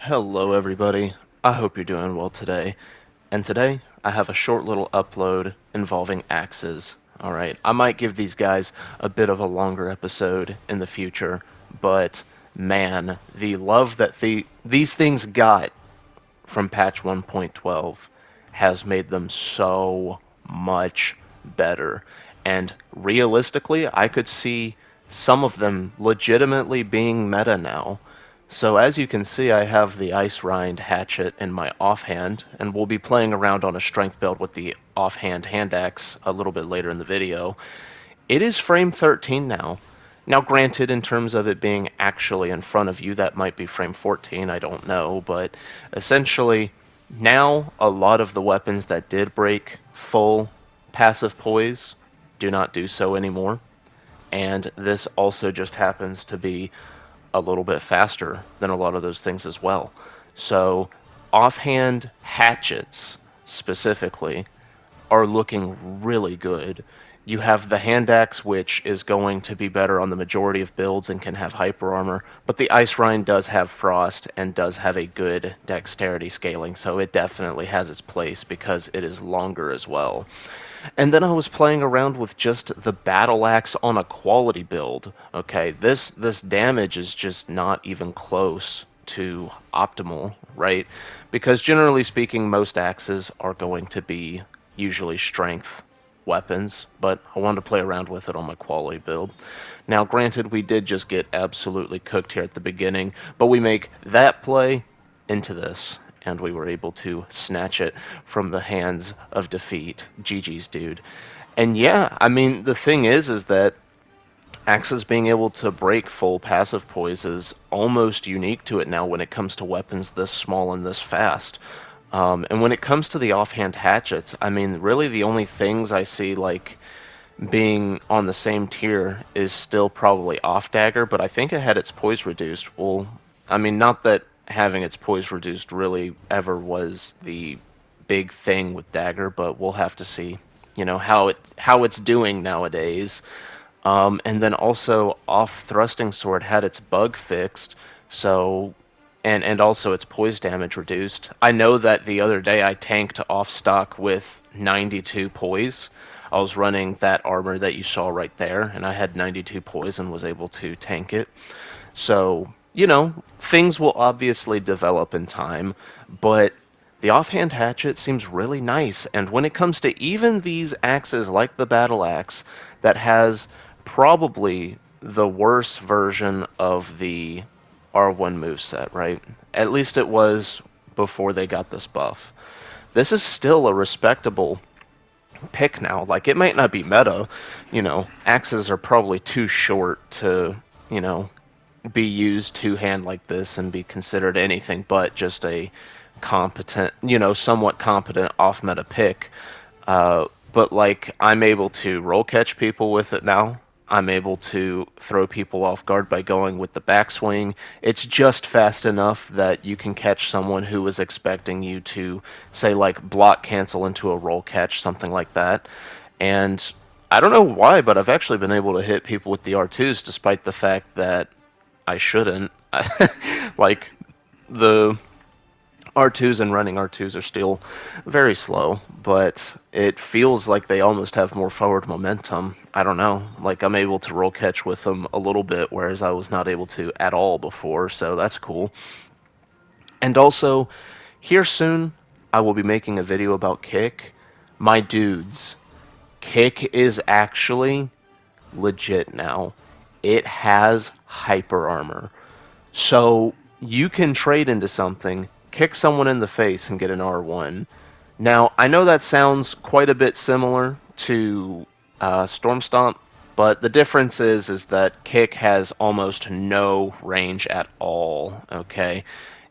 Hello everybody, I hope you're doing well today. And today, I have a short little upload involving axes. Alright, I might give these guys a bit of a longer episode in the future, but man, the love that these things got from patch 1.12 has made them so much better. And realistically, I could see some of them legitimately being meta now. So as you can see, I have the Ice Rind hatchet in my offhand, and we'll be playing around on a strength build with the offhand hand axe a little bit later in the video. It is frame 13 now. Now granted, in terms of it being actually in front of you, that might be frame 14, I don't know, but essentially, now a lot of the weapons that did break full passive poise do not do so anymore, and this also just happens to be a little bit faster than a lot of those things as well. So, offhand hatchets specifically are looking really good. You have the hand axe, which is going to be better on the majority of builds and can have hyper armor, but the Ice Rind does have frost and does have a good dexterity scaling, so it definitely has its place because it is longer as well. And then I was playing around with just the battle axe on a quality build. Okay, this damage is just not even close to optimal, right? Because generally speaking, most axes are going to be usually strength weapons, but I wanted to play around with it on my quality build. Now, granted, we did just get absolutely cooked here at the beginning, but we make that play into this, and we were able to snatch it from the hands of defeat. GG's, dude. And yeah, I mean, the thing is that Axe's being able to break full passive poise is almost unique to it now when it comes to weapons this small and this fast. And when it comes to the offhand hatchets, I mean, really the only things I see, like, being on the same tier is still probably off dagger, but I think it had its poise reduced. Well, I mean, not that having its poise reduced really ever was the big thing with dagger, but we'll have to see, how it's doing nowadays. And then also off thrusting sword had its bug fixed, so and also its poise damage reduced. I know that the other day I tanked off stock with 92 poise. I was running that armor that you saw right there, and I had 92 poise and was able to tank it. So, things will obviously develop in time, but the offhand hatchet seems really nice, and when it comes to even these axes like the battle axe that has probably the worst version of the R1 moveset, right? At least it was before they got this buff. This is still a respectable pick now. Like, it might not be meta, axes are probably too short to, be used two-hand like this and be considered anything but just a competent, somewhat competent off-meta pick. But, like, I'm able to roll catch people with it now. I'm able to throw people off guard by going with the backswing. It's just fast enough that you can catch someone who was expecting you to, say, like, block cancel into a roll catch, something like that. And I don't know why, but I've actually been able to hit people with the R2s despite the fact that I shouldn't. Like, the R2s and running R2s are still very slow, but it feels like they almost have more forward momentum. I don't know. Like, I'm able to roll catch with them a little bit, whereas I was not able to at all before, so that's cool. And also, here soon, I will be making a video about Kick. My dudes, Kick is actually legit now. It has hyper armor. So you can trade into something, kick someone in the face, and get an R1. Now, I know that sounds quite a bit similar to Storm Stomp, but the difference is that Kick has almost no range at all, okay?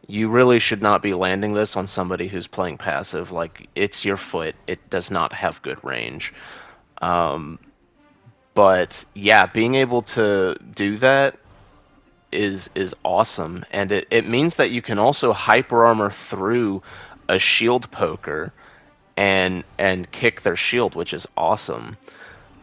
You really should not be landing this on somebody who's playing passive. Like, it's your foot. It does not have good range. But yeah, being able to do that is awesome, and it means that you can also hyper armor through a shield poker and kick their shield, which is awesome.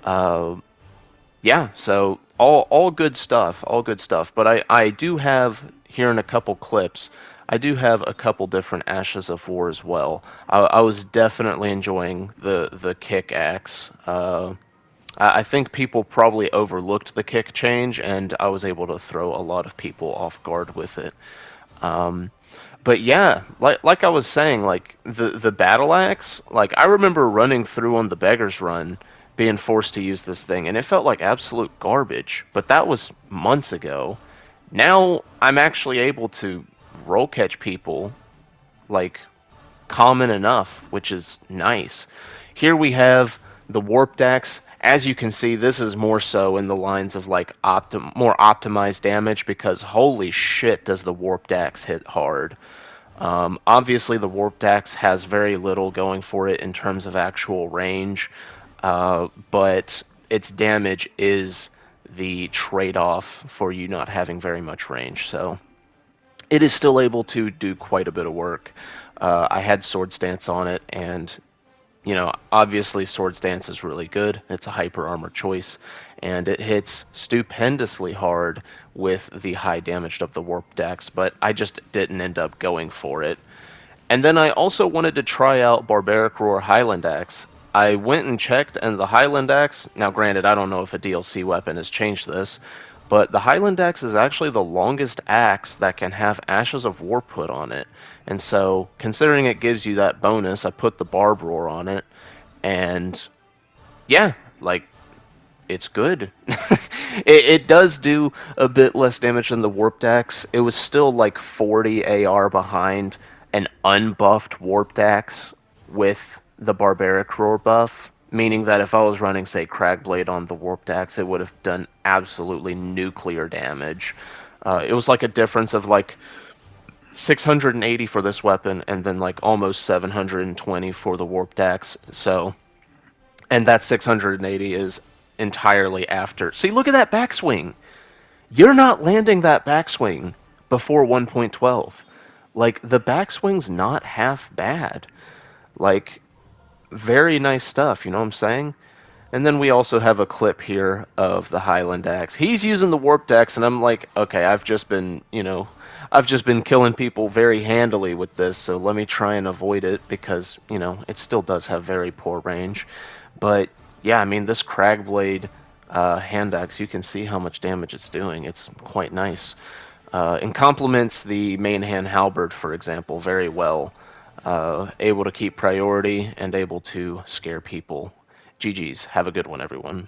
Yeah, so all good stuff, all good stuff. But I do have here in a couple clips I do have a couple different Ashes of War as well. I was definitely enjoying the kick axe. I think people probably overlooked the kick change, and I was able to throw a lot of people off guard with it. But yeah, like I was saying, like the battle axe, like I remember running through on the beggar's run, being forced to use this thing, and it felt like absolute garbage. But that was months ago. Now I'm actually able to roll catch people like common enough, which is nice. Here we have the warped axe. As you can see, this is more so in the lines of like more optimized damage because holy shit does the warped axe hit hard. Obviously, the warped axe has very little going for it in terms of actual range, but its damage is the trade-off for you not having very much range. So it is still able to do quite a bit of work. I had Sword Stance on it, and obviously Sword Stance is really good. It's a hyper armor choice, and it hits stupendously hard with the high damage of the Warp Axe, but I just didn't end up going for it. And then I also wanted to try out Barbaric Roar Highland Axe. I went and checked, and the Highland Axe, now granted, I don't know if a DLC weapon has changed this, but the Highland Axe is actually the longest axe that can have Ashes of War put on it. And so, considering it gives you that bonus, I put the Barb Roar on it, and yeah, like, it's good. it does do a bit less damage than the Warped Axe. It was still like 40 AR behind an unbuffed Warped Axe with the Barbaric Roar buff, meaning that if I was running, say, Cragblade on the Warped Axe, it would have done absolutely nuclear damage. It was like a difference of like 680 for this weapon and then like almost 720 for the Warped Axe. So, and that 680 is entirely after. See, look at that backswing. You're not landing that backswing before 1.12. Like, the backswing's not half bad. Like, very nice stuff, you know what I'm saying? And then we also have a clip here of the Highland Axe. He's using the Warped Axe, and I'm like, okay, I've just been killing people very handily with this, so let me try and avoid it because, it still does have very poor range. But, yeah, I mean, this Cragblade hand axe, you can see how much damage it's doing. It's quite nice. And complements the main hand halberd, for example, very well. Able to keep priority and able to scare people. GG's. Have a good one, everyone.